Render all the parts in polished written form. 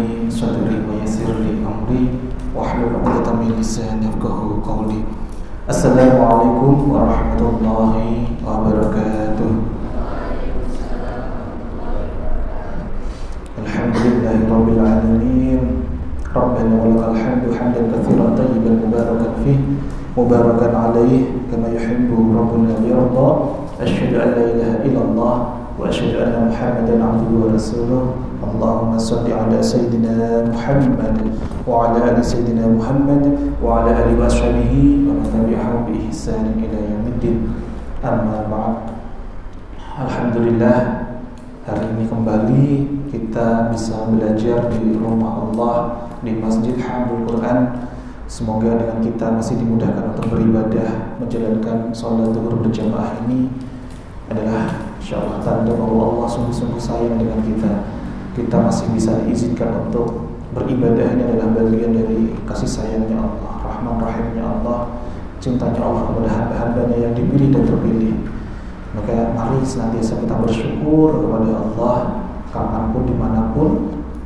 li sadri wa yassir li amri wahlul 'uqdatam min lisani yafqahu qawli. Assalamualaikum warahmatullahi wabarakatuh. Alhamdulillahirabbil alamin. Rabbana walakal hamdu hamdan katsiran tayyiban mubarakan fihi mubarakan alaihi kama yuhibbu rabbuna yarda. Asyhadu an la ilaha illallah wa asyhadu anna Muhammadan abduhu wa rasuluh. Allahumma shalli ala sayyidina Muhammad wa ala ali sayyidina Muhammad wa ala alihi wa sahbihi wa man tabi'ahum bi ihsan ila yaumiddin. Amma ba'd. Alhamdulillah, hari ini kembali kita bisa belajar di rumah Allah, di Masjid Hamdul Quran. Semoga dengan kita masih dimudahkan untuk beribadah, menjalankan sholat zuhur berjamaah ini adalah insyaallah tanda bahwa Allah sungguh-sungguh sayang dengan kita. Kita masih bisa diizinkan untuk beribadah, ini adalah bagian dari kasih sayangnya Allah, rahman rahimnya Allah, cintanya Allah kepada hamba-hambanya yang dipilih dan terpilih. Maka mari senantiasa kita bersyukur kepada Allah kapanpun, dimanapun,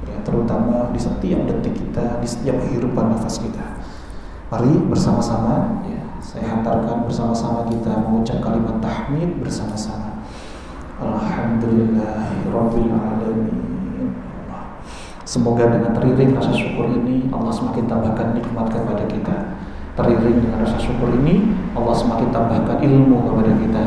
ya, terutama di setiap detik kita, di setiap kehidupan nafas kita. Mari bersama-sama, ya, saya hantarkan bersama-sama kita mengucap kalimat tahmid bersama-sama. Alhamdulillahirabbil alamin. Semoga dengan teriring rasa syukur ini Allah semakin tambahkan nikmat kepada kita. Teriring dengan rasa syukur ini Allah semakin tambahkan ilmu kepada kita.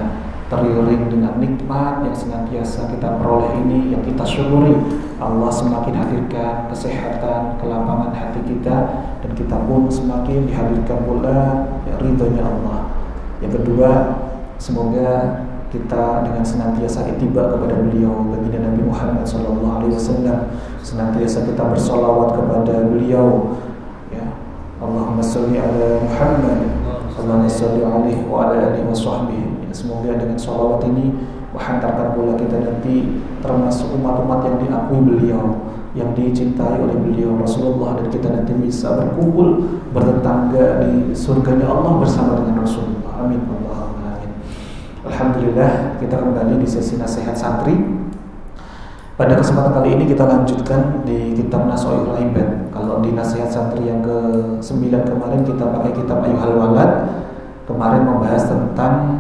Teriring dengan nikmat yang senantiasa kita peroleh ini, yang kita syukuri, Allah semakin hadirkan kesehatan, kelapangan hati kita, dan kita pun semakin dihadirkan pula ya, ridhonya Allah. Yang kedua, semoga kita dengan senantiasa ittiba kepada beliau, baginda Nabi Muhammad SAW, senantiasa kita bersolawat kepada beliau, ya. Allahumma sholli ala Muhammad, Allahumma sholli alaihi wa ala alihi wa sahbihi. Semoga dengan sholawat ini menghantarkan pula kita nanti termasuk umat-umat yang diakui beliau, yang dicintai oleh beliau Rasulullah, dan kita nanti bisa berkumpul bertetangga di surganya Allah bersama dengan Rasulullah. Amin. Amin. Alhamdulillah, kita kembali di sesi nasihat santri. Pada kesempatan kali ini kita lanjutkan di kitab Nasha'ihul Ibad. Kalau di nasihat santri yang ke-9 kemarin kita pakai kitab Ayyuhal Walad. Kemarin membahas tentang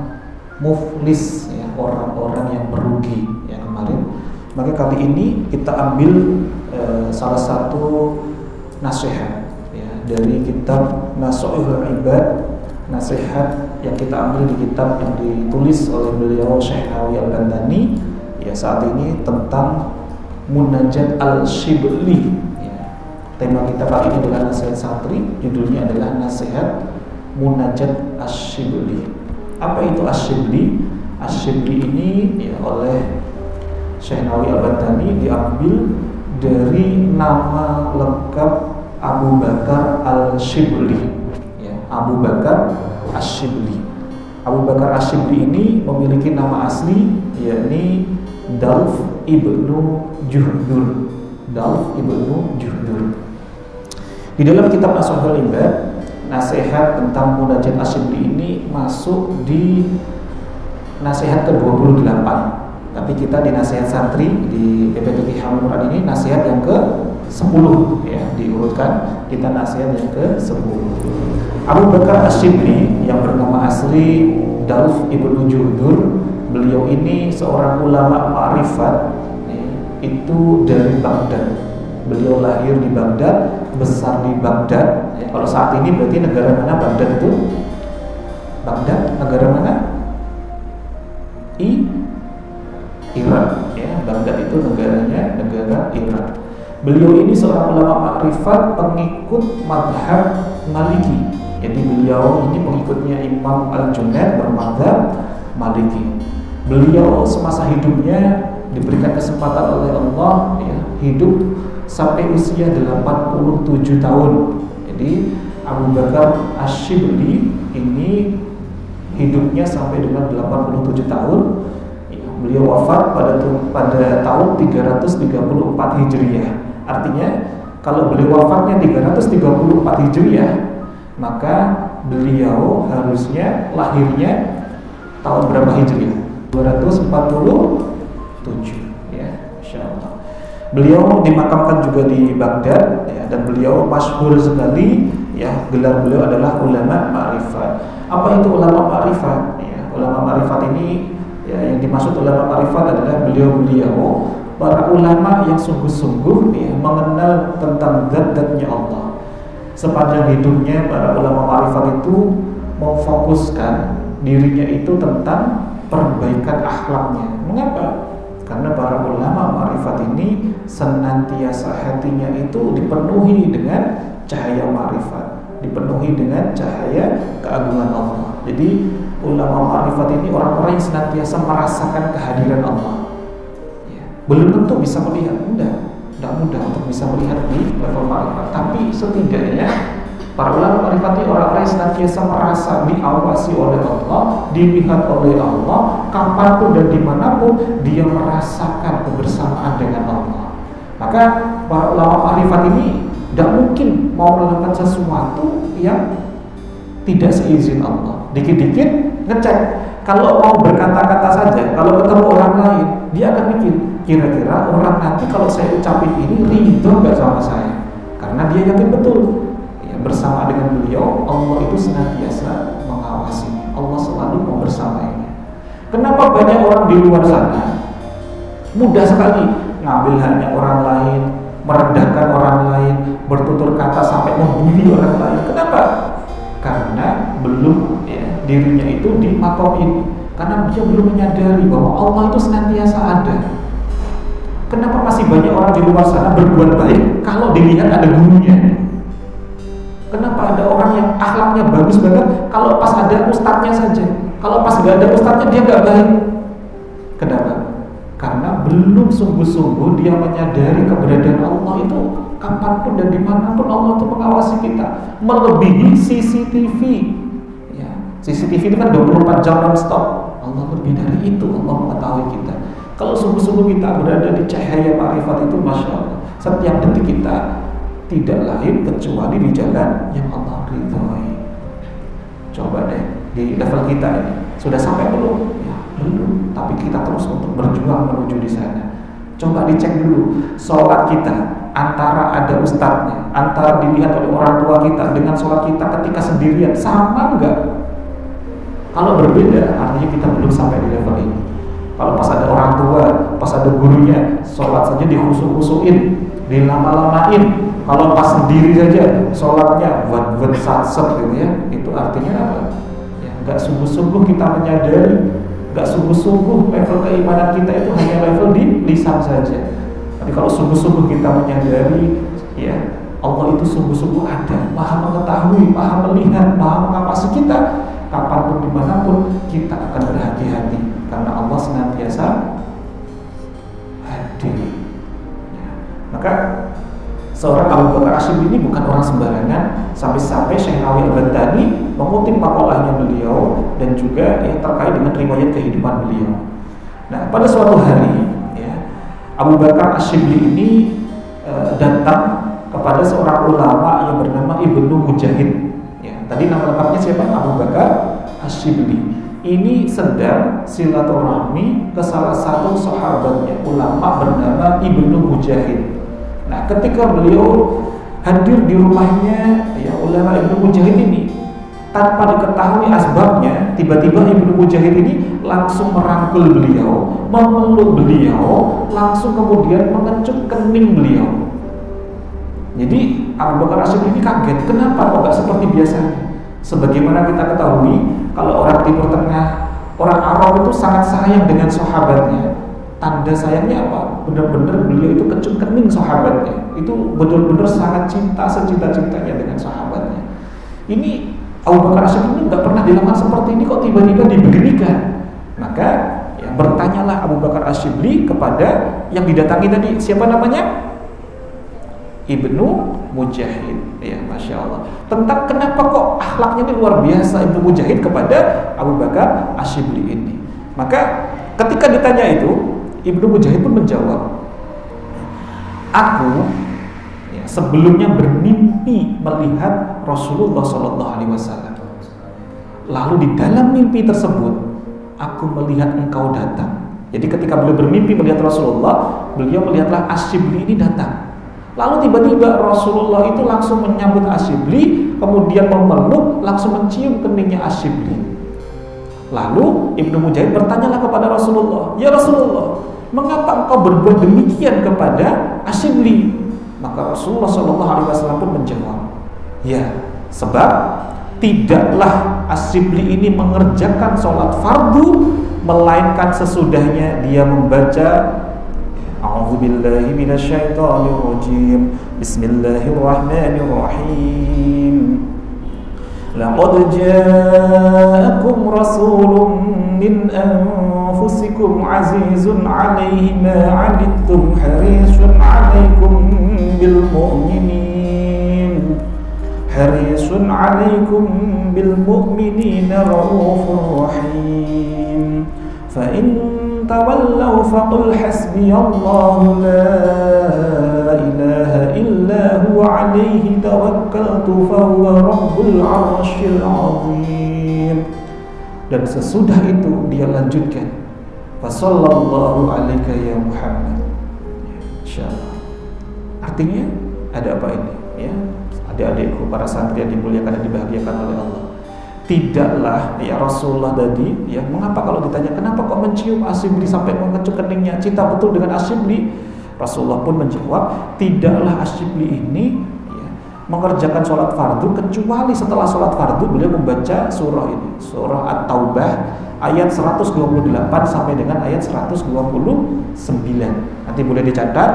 muflis, ya, orang-orang yang merugi, ya, kemarin. Maka kali ini kita ambil salah satu nasihat, ya, dari kitab Nasha'ihul Ibad, nasihat yang kita ambil di kitab yang ditulis oleh beliau Syekh Nawawi Al-Bantani, ya, saat ini tentang Munajat Al-Shibli, ya. Tema kita kali ini adalah nasihat santri, judulnya adalah nasihat Munajat Al-Shibli. Apa itu Asyibli? Asyibli ini, ya, oleh Syekh Nawawi Al-Bantani diambil dari nama lengkap Abu Bakar Al-Shibli, ya, Abu Bakar Asyibli. Abu Bakar Asyibli ini memiliki nama asli, yakni Dalf ibnu Juhdur. Dalf ibnu Juhdur. Di dalam kitab Nasha'ihul Ibad, nasihat tentang Munajat Asyibli ini masuk di nasihat ke-28. Tapi kita di nasihat santri di PPTK Hamdul Quran ini nasihat yang ke-10, ya, diurutkan, kita nasihat yang ke-10. Abu Bakar Asyibli yang bernama asli Dalf ibnu Juhdur, beliau ini seorang ulama ma'rifat, ya, itu dari Baghdad. Beliau lahir di Baghdad, besar di Baghdad, ya. Kalau saat ini berarti negara mana Baghdad itu? Baghdad negara mana? Irak, ya. Baghdad itu negaranya negara Irak. Beliau ini seorang ulama makrifat, pengikut mazhab Maliki. Jadi beliau ini pengikutnya Imam Al-Junaid bermazhab Maliki. Beliau semasa hidupnya diberikan kesempatan oleh Allah, ya, hidup sampai usia 87 tahun. Jadi Abu Bakar Asyibli ini hidupnya sampai dengan 87 tahun. Ya, beliau wafat pada tahun 334 Hijriah. Artinya kalau beliau wafatnya 334 Hijriah, maka beliau harusnya lahirnya tahun berapa Hijriah? 247, ya, insyaallah. Beliau dimakamkan juga di Baghdad ya, dan beliau masyhur sekali ya, gelar beliau adalah ulama ma'rifat. Apa itu ulama ma'rifat? Ya, ulama ma'rifat ini ya, yang dimaksud ulama ma'rifat adalah beliau-beliau para ulama yang sungguh-sungguh ya, mengenal tentang zat-zatnya Allah. Sepanjang hidupnya para ulama ma'rifat itu memfokuskan dirinya itu tentang perbaikan akhlaknya. Mengapa? Karena para ulama ma'rifat ini senantiasa hatinya itu dipenuhi dengan cahaya ma'rifat, dipenuhi dengan cahaya keagungan Allah. Jadi ulama ma'rifat ini orang-orang yang senantiasa merasakan kehadiran Allah. Belum tentu bisa melihat, tidak mudah untuk bisa melihat di level ma'rifat. Tapi setidaknya para ulama ma'rifat ini orang-orang yang senantiasa merasa diawasi oleh Allah, dilihat oleh Allah, kapanpun dan dimanapun dia merasakan kebersamaan dengan Allah. Maka para ulama ma'rifat ini tidak mungkin mau melakukan sesuatu yang tidak seizin Allah. Dikit-dikit ngecek. Kalau mau berkata-kata saja, kalau ketemu orang lain, dia akan mikir, kira-kira orang nanti kalau saya ucapin ini ridho nggak sama saya? Karena dia yakin betul bersama dengan beliau, Allah itu senantiasa mengawasi, Allah selalu membersamainya. Kenapa banyak orang di luar sana mudah sekali ngambil haknya orang lain, merendahkan orang lain, bertutur kata sampai membuli orang lain? Kenapa? Karena belum ya, dirinya itu di makom ini, karena dia belum menyadari bahwa Allah itu senantiasa ada. Kenapa masih banyak orang di luar sana berbuat baik kalau dilihat ada gurunya? Kenapa ada orang yang akhlaknya bagus banget kalau pas ada ustadznya saja, kalau pas gak ada ustadznya dia gak baik? Kenapa? Karena belum sungguh-sungguh dia menyadari keberadaan Allah itu kapanpun dan dimanapun Allah itu mengawasi kita, melebihi CCTV ya. CCTV itu kan 24 jam non-stop. Allah lebih dari itu, Allah mengetahui kita. Kalau sungguh-sungguh kita berada di cahaya ma'rifat itu, Masya Allah, setiap detik kita tidak lain kecuali di jalan yang Allah ridhoi. Coba deh, di level kita ini sudah sampai belum? Ya, belum. Tapi kita terus untuk berjuang menuju di sana. Coba dicek dulu sholat kita, antara ada ustadznya, antara dilihat oleh orang tua kita dengan sholat kita ketika sendirian, sama enggak? Kalau berbeda, artinya kita belum sampai di level ini. Kalau pas ada orang tua, pas ada gurunya, sholat saja dikhusu-khusuin, dilama-lamain. Kalau pas sendiri saja sholatnya buat satset gitu ya, itu artinya apa? Ya, nggak sungguh-sungguh kita menyadari, nggak sungguh-sungguh level keimanan kita itu hanya level di lisan saja. Tapi kalau sungguh-sungguh kita menyadari, ya Allah itu sungguh-sungguh ada, maha mengetahui, maha melihat, maha mengawasi kita, kapanpun dimanapun kita akan berhati-hati karena Allah senantiasa hadir. Ya. Maka seorang Abu Bakar Asy'ibli ini bukan orang sembarangan, sampai-sampai Syekh Nawawi Al-Baghdadi mengutip makalahnya beliau dan juga terkait dengan riwayat kehidupan beliau. Nah, pada suatu hari ya, Abu Bakar Asy'ibli ini datang kepada seorang ulama yang bernama Ibnu Mujahid. Ya, tadi nama lengkapnya siapa? Abu Bakar Asy'ibli. Ini sedang silaturahmi ke salah satu sahabatnya, ulama bernama Ibnu Mujahid. Nah, ketika beliau hadir di rumahnya, ya ulama Ibnu Mujahid ini, tanpa diketahui asbabnya, tiba-tiba Ibnu Mujahid ini langsung merangkul beliau, memeluk beliau, langsung kemudian mengecup kening beliau. Jadi Abu Bakar Asy'ibli ini kaget, kenapa kok gak seperti biasanya? Sebagaimana kita ketahui, kalau orang Timur Tengah, orang Arab itu sangat sayang dengan sahabatnya. Tanda sayangnya apa? Benar-benar beliau itu kecup kening sahabatnya. Itu benar-benar sangat cinta, secinta-cintanya dengan sahabatnya. Ini Abu Bakar Asy'ibli ini nggak pernah dilakukan seperti ini, kok tiba-tiba dibeginikan. Maka ya, bertanyalah Abu Bakar Asy'ibli kepada yang didatangi tadi, siapa namanya? Ibnu Mujahid. Ya, Masya Allah. Tentang kenapa kok akhlaknya ini luar biasa Ibnu Mujahid kepada Abu Bakar Asy'ibli ini. Maka ketika ditanya itu, Ibnu Mujahid pun menjawab, aku ya, sebelumnya bermimpi melihat Rasulullah SAW. Lalu di dalam mimpi tersebut aku melihat engkau datang. Jadi ketika beliau bermimpi melihat Rasulullah, beliau melihatlah Asyibli ini datang. Lalu tiba-tiba Rasulullah itu langsung menyambut Asyibli, kemudian memeluk, langsung mencium keningnya Asyibli. Lalu Ibnu Mujahid bertanyalah kepada Rasulullah, "Ya Rasulullah, mengapa engkau berbuat demikian kepada Asyibli?" Maka Rasulullah SAW pun menjawab, "Ya, sebab tidaklah Asyibli ini mengerjakan sholat fardu melainkan sesudahnya dia membaca A'udzubillahi minasyaitonirrajim. Bismillahirrahmanirrahim. Laqad ja'akum rasulun min anfusikum azizun 'alaihi ma 'anittum harisun 'alaikum bil mu'minin harisun 'alaikum bil mu'minina raufur rahim. Fa in tawallaw faqul hasbiyallahu la ilaha illa huwa 'alaihi tawakkaltu fa huwa rabbul 'arsyil 'azim." Dan sesudah itu dia lanjutkan, "Fa sallallahu 'alaika ya Muhammad." Insyaallah. Artinya ada apa ini? Ya, adik-adikku para santri yang dimuliakan dan dibahagiakan oleh Allah. Tidaklah ya Rasulullah tadi ya, mengapa kalau ditanya kenapa kok mencium Asyibli sampai mengecup keningnya, cinta betul dengan Asyibli? Rasulullah pun menjawab, tidaklah Asyibli ini ya, mengerjakan sholat fardu kecuali setelah sholat fardu beliau membaca surah ini, surah At-Taubah ayat 128 sampai dengan ayat 129. Nanti boleh dicatat,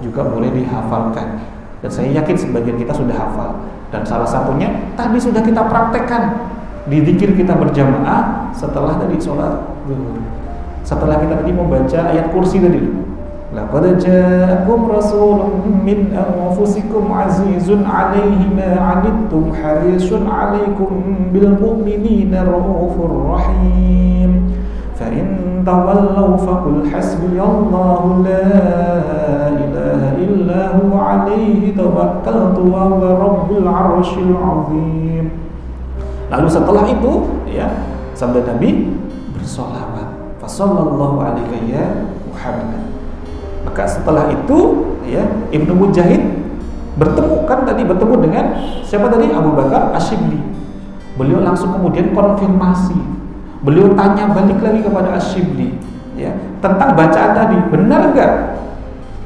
juga boleh dihafalkan. Dan saya yakin sebagian kita sudah hafal. Dan salah satunya tadi sudah kita praktekkan di zikir kita berjamaah setelah tadi sholat zuhur. Setelah kita tadi membaca ayat kursi tadi, laqad ja'akum rasulun min anfusikum azizun 'alaihi ma 'anittum harisun 'alaikum bil mu'minina raufur rahim. Fa in tawallaw faqul hasbiyallahu la ilaha illa huwa 'alaihi tawakkaltu wa huwa rabbul 'arsyil 'azim. Lalu setelah itu ya sabda Nabi bersolawat, fa sallallahu alaihi ya Muhammad. Maka setelah itu ya Ibnu Mujahid bertemu dengan siapa tadi? Abu Bakar Asyibli. Beliau langsung kemudian konfirmasi. Beliau tanya balik lagi kepada Asyibli ya tentang bacaan tadi, benar enggak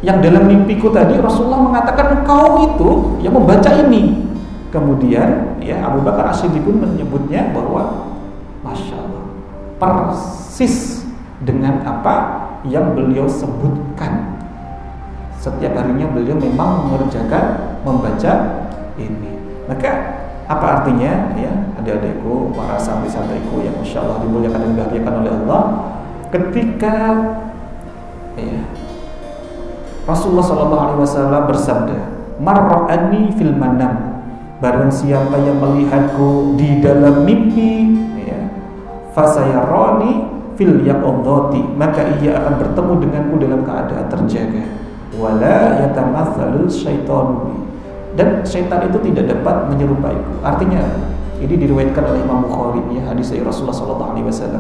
yang dalam mimpiku tadi Rasulullah mengatakan engkau itu yang membaca ini? Kemudian ya Abu Bakar Asyibli pun menyebutnya bahwa Masya Allah, persis dengan apa yang beliau sebutkan. Setiap harinya beliau memang mengerjakan membaca ini. Maka apa artinya ya adik-adikku, para santri-santriku yang Masya Allah dimuliakan dan dibahagiakan oleh Allah, ketika ya Rasulullah SAW bersabda, "Marra'ani fil manam." Barang siapa yang melihatku di dalam mimpi ya, fasayarani fil yaqadati, maka ia akan bertemu denganku dalam keadaan terjaga. Wala yatamatsalul syaitanu, dan syaitan itu tidak dapat menyerupaiku. Artinya ini diriwayatkan oleh Imam Bukhari ya, hadis dari Rasulullah SAW.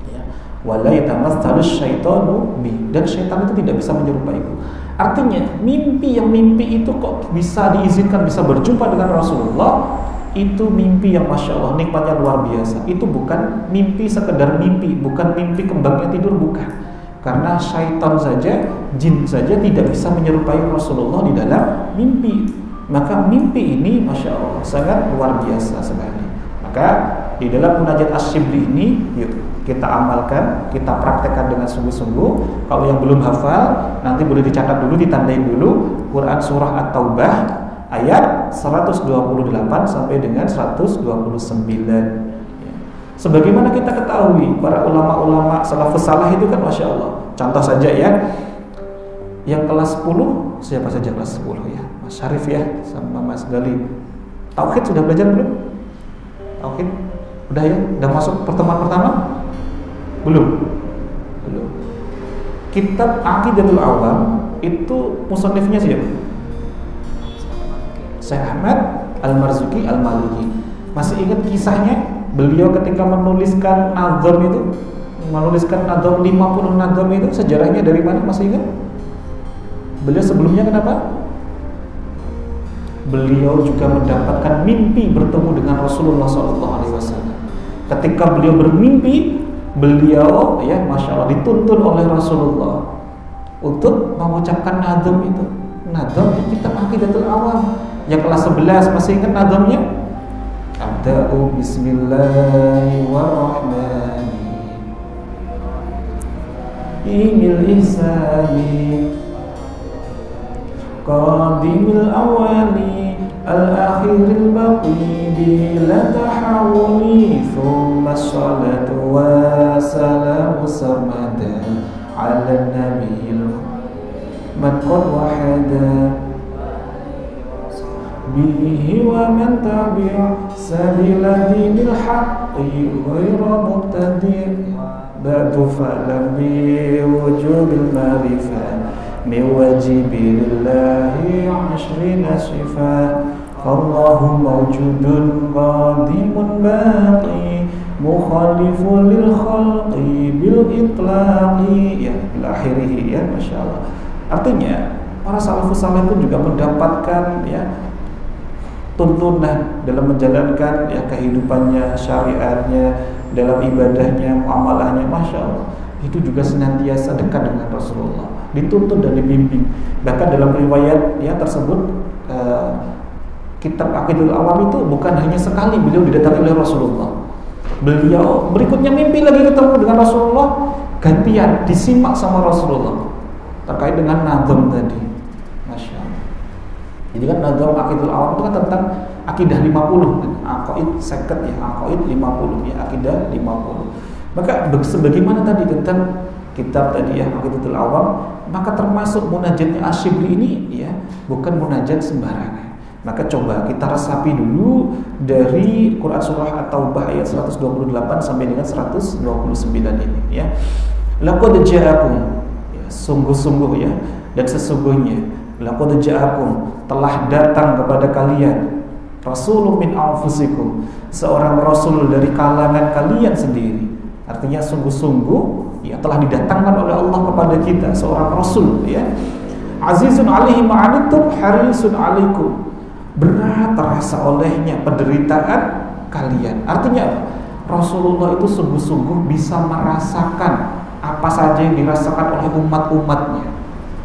Ya, wala yatamatsalus syaitanu bi, dan syaitan itu tidak bisa menyerupaiku. Artinya mimpi itu kok bisa diizinkan bisa berjumpa dengan Rasulullah, itu mimpi yang Masya Allah nikmatnya luar biasa. Itu bukan mimpi sekedar mimpi, bukan mimpi kembangnya tidur, bukan. Karena syaitan saja, jin saja tidak bisa menyerupai Rasulullah di dalam mimpi. Maka mimpi ini Masya Allah sangat luar biasa sekali. Maka di dalam munajat Asyibli ini yuk kita amalkan, kita praktekkan dengan sungguh-sungguh. Kalau yang belum hafal, nanti boleh dicatat dulu, ditandain dulu Quran surah At-Taubah ayat 128 sampai dengan 129. Sebagaimana kita ketahui, para ulama-ulama salafus saleh itu kan Masya Allah. Contoh saja ya, yang kelas 10, siapa saja kelas 10 ya? Mas Syarif ya, sama Mas Gali. Tauhid sudah belajar belum? Tauhid? Udah ya? Udah masuk pertemuan pertama? Belum. Kitab Aqidatul Awam itu musannifnya siapa? Syekh Ahmad Al-Marzuki Al-Maliki. Masih ingat kisahnya? Beliau ketika menuliskan nazam itu, menuliskan nazam 50 nazam itu, sejarahnya dari mana? Masih ingat? Beliau sebelumnya kenapa? Beliau juga mendapatkan mimpi bertemu dengan Rasulullah SAW. Ketika beliau bermimpi, beliau ya masya Allah dituntun oleh Rasulullah untuk mengucapkan nadzam itu. Nadzam di kitab Aqidatul Awam yang kelas 11, masih ingat nadzamnya? Abda'u bismillahirrahmanirrahim ihsani qadimil awali al-akhiril baqi bila tahawuli thumma salatu wa salamu sarmada ala nabiyil man qad wahada bihi wa man tabi'a sabila dinil haqqi ghayra mubtadi' ba'du falam bi wujubil ma'rifah min wajibi lillahi 'ashrina sifat Allahu mawjudun qadimun baqi mukhalifun lil khalqi bil itlaqi ya ila akhirih ya masyaallah. Artinya para salafus saleh pun juga mendapatkan ya tuntunan dalam menjalankan ya kehidupannya, syariatnya, dalam ibadahnya, muamalahnya, masya Allah itu juga senantiasa dekat dengan Rasulullah, dituntun dan dibimbing. Bahkan dalam riwayat ya tersebut kitab Aqidatul Awam itu bukan hanya sekali beliau didatangi oleh Rasulullah, beliau berikutnya mimpi lagi ketemu dengan Rasulullah, gantian disimak sama Rasulullah terkait dengan nadzam tadi. Masya Allah. Jadi kan nadzam Aqidatul Awam itu kan tentang akidah 50 kan, aqaid 50 ya, aqaid 50 ya, akidah 50. Maka sebagaimana tadi tentang kitab tadi ya Aqidatul Awam, maka termasuk munajatnya Asyibli ini ya bukan munajat sembarangan. Maka coba kita resapi dulu dari Quran surah At-Taubah ayat 128 sampai dengan 129 ini ya. Laqad ja'akum ya, sungguh-sungguh ya, dan sesungguhnya laqad ja'akum telah datang kepada kalian rasulun min anfusikum, seorang rasul dari kalangan kalian sendiri. Artinya sungguh-sungguh ya telah didatangkan oleh Allah kepada kita seorang rasul ya. Azizun alaihi ma'anittum harisun alaikum, berat terasa olehnya penderitaan kalian. Artinya apa? Rasulullah itu sungguh-sungguh bisa merasakan apa saja yang dirasakan oleh umat-umatnya.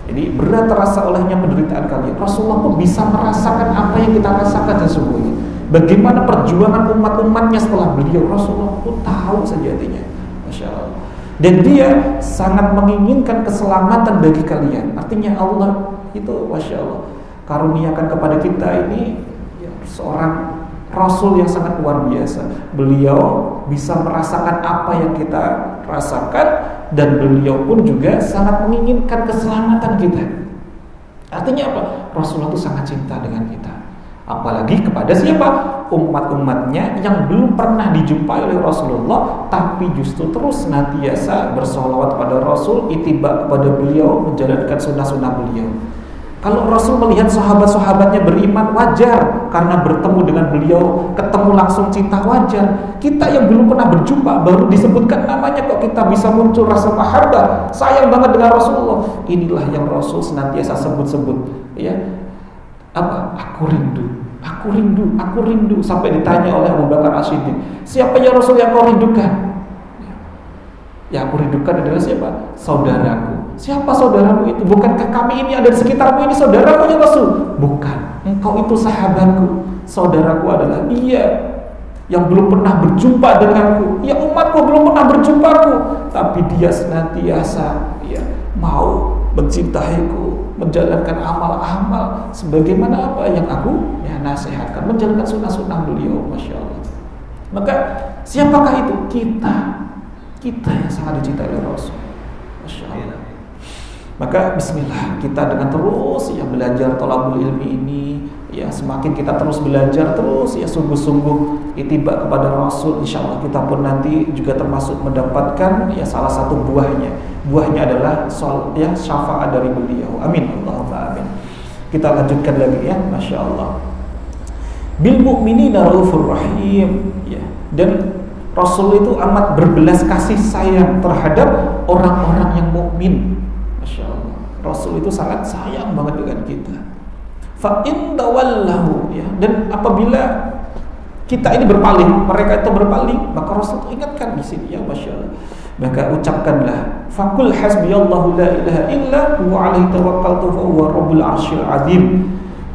Jadi berat terasa olehnya penderitaan kalian. Rasulullah pun bisa merasakan apa yang kita rasakan sesungguhnya. Bagaimana perjuangan umat-umatnya setelah beliau, Rasulullah pun tahu sejatinya. Masya Allah. Dan dia sangat menginginkan keselamatan bagi kalian. Artinya Allah itu Masya Allah karuniakan kepada kita ini ya, seorang Rasul yang sangat luar biasa. Beliau bisa merasakan apa yang kita rasakan, dan beliau pun juga sangat menginginkan keselamatan kita. Artinya apa? Rasulullah itu sangat cinta dengan kita. Apalagi kepada siapa? Umat-umatnya yang belum pernah dijumpai oleh Rasulullah, tapi justru terus senantiasa bersolawat pada Rasul, ittiba kepada beliau, menjalankan sunnah-sunnah beliau. Kalau Rasul melihat sahabat-sahabatnya beriman, wajar, karena bertemu dengan beliau, ketemu langsung cinta, wajar. Kita yang belum pernah berjumpa, baru disebutkan namanya kok kita bisa muncul rasa mahabbah, sayang banget dengan Rasulullah. Inilah yang Rasul senantiasa sebut-sebut ya. Apa? Aku rindu, aku rindu, aku rindu. Sampai ditanya oleh Abu Bakar As-Siddiq, siapa ya Rasul yang kau rindukan? Yang aku rindukan adalah siapa? Saudaraku. Siapa saudaramu itu? Bukankah kami ini ada di sekitarmu ini saudaraku ya Rasul? Bukan, engkau itu sahabatku. Saudaraku adalah dia yang belum pernah berjumpa denganku. Ya umatku belum pernah berjumpaku, tapi dia senantiasa ya mau mencintaiku, menjalankan amal-amal sebagaimana apa yang aku ya nasihatkan, menjalankan sunnah-sunnah beliau. Masya Allah. Maka siapakah itu? Kita yang sangat dicintai oleh Rasul. Masya Allah. Maka bismillah, kita dengan terus ya belajar thalabul ilmi ini ya, semakin kita terus belajar, terus ya sungguh-sungguh ittiba kepada Rasul, insyaallah kita pun nanti juga termasuk mendapatkan ya salah satu buahnya. Buahnya adalah ya syafaat dari beliau. Amin Allahumma amin. Kita lanjutkan lagi ya, Masya Allah. Bil mu'minina raufur rahim ya. Dan Rasul itu amat berbelas kasih sayang terhadap orang-orang yang mukmin. Masya Allah. Rasul itu sangat sayang banget dengan kita. Fa in tawallahu, ya, dan apabila kita ini berpaling, mereka itu berpaling, maka Rasul itu ingatkan di sini, ya masyaallah. Maka ucapkanlah, faqul hasbiyallahu la ilaha illa huwa alaihi tawakkaltu fa huwa rabbul arsyil azim.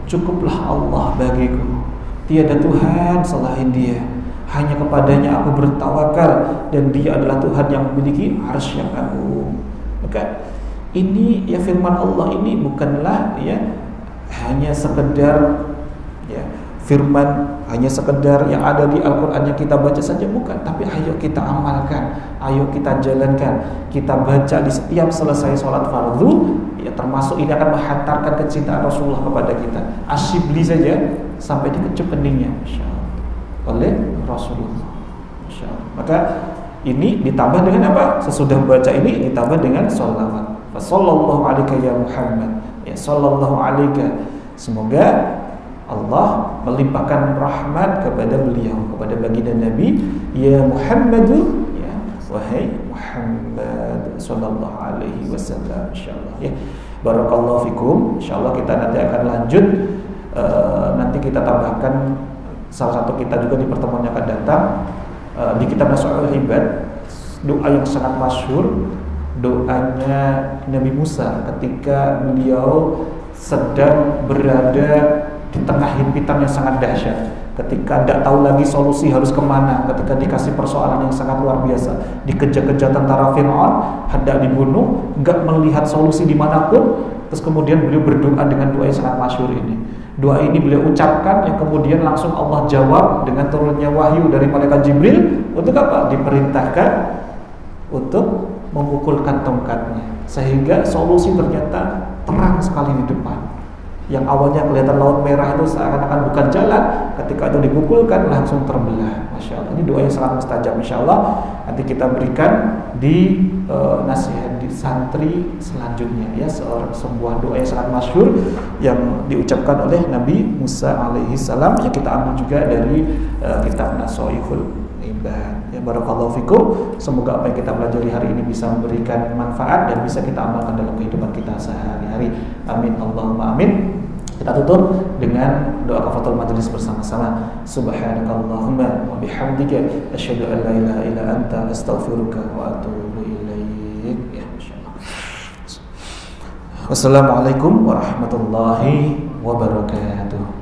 Cukuplah Allah bagiku, tiada Tuhan selain Dia, hanya kepadanya aku bertawakal dan Dia adalah Tuhan yang memiliki arsy yang agung. Maka ini ya firman Allah ini bukanlah ya hanya sekedar ya firman hanya sekedar yang ada di Al-Quran yang kita baca saja, bukan, tapi ayo kita amalkan, ayo kita jalankan, kita baca di setiap selesai sholat fardu, ya termasuk ini akan menghantarkan kecintaan Rasulullah kepada kita. Asyibli saja sampai dikecup keningnya, insyaallah, oleh Rasulullah, insyaallah. Maka ini ditambah dengan apa? Sesudah baca ini ditambah dengan sholawat. Sallallahu alaika ya Muhammad, ya sallallahu alaika, semoga Allah melimpahkan rahmat kepada beliau, kepada baginda Nabi, ya Muhammadu, ya wahai Muhammad sallallahu alaihi wasallam, insyaallah. Ya, barakallahu fikum. Insyaallah kita nanti akan lanjut, nanti kita tambahkan salah satu kita juga di pertemuan yang akan datang, di kitab Nasuhul Ibad, doa yang sangat masyhur, doanya Nabi Musa ketika beliau sedang berada di tengah himpitan yang sangat dahsyat, ketika tidak tahu lagi solusi harus kemana, ketika dikasih persoalan yang sangat luar biasa, dikejar-kejar tentara Fir'aun, hendak dibunuh, enggak melihat solusi dimanapun, terus kemudian beliau berdoa dengan doa yang sangat masyhur ini. Doa ini beliau ucapkan, yang kemudian langsung Allah jawab dengan turunnya wahyu dari malaikat Jibril. Untuk apa? Diperintahkan untuk memukulkan tongkatnya, sehingga solusi ternyata terang sekali di depan. Yang awalnya kelihatan laut merah itu seakan-akan bukan jalan, ketika itu dipukulkan langsung terbelah. Masya Allah, ini doa yang sangat mustajab. Insya Allah nanti kita berikan di nasihat di santri selanjutnya, ya, sebuah doa yang sangat masyhur yang diucapkan oleh Nabi Musa alaihi salam, yang kita ambil juga dari kitab Nasuhul Ibad. Ya, barakallahu fikum. Semoga apa yang kita pelajari hari ini bisa memberikan manfaat dan bisa kita amalkan dalam kehidupan kita sehari-hari. Amin Allahumma amin. Kita tutup dengan doa kafaratul majlis bersama-sama. Subhanakallahumma wa bihamdika asyhadu an la ilaha illa anta astaghfiruka wa atubu ilaik. Ya, insyaallah. Wassalamualaikum warahmatullahi wabarakatuh.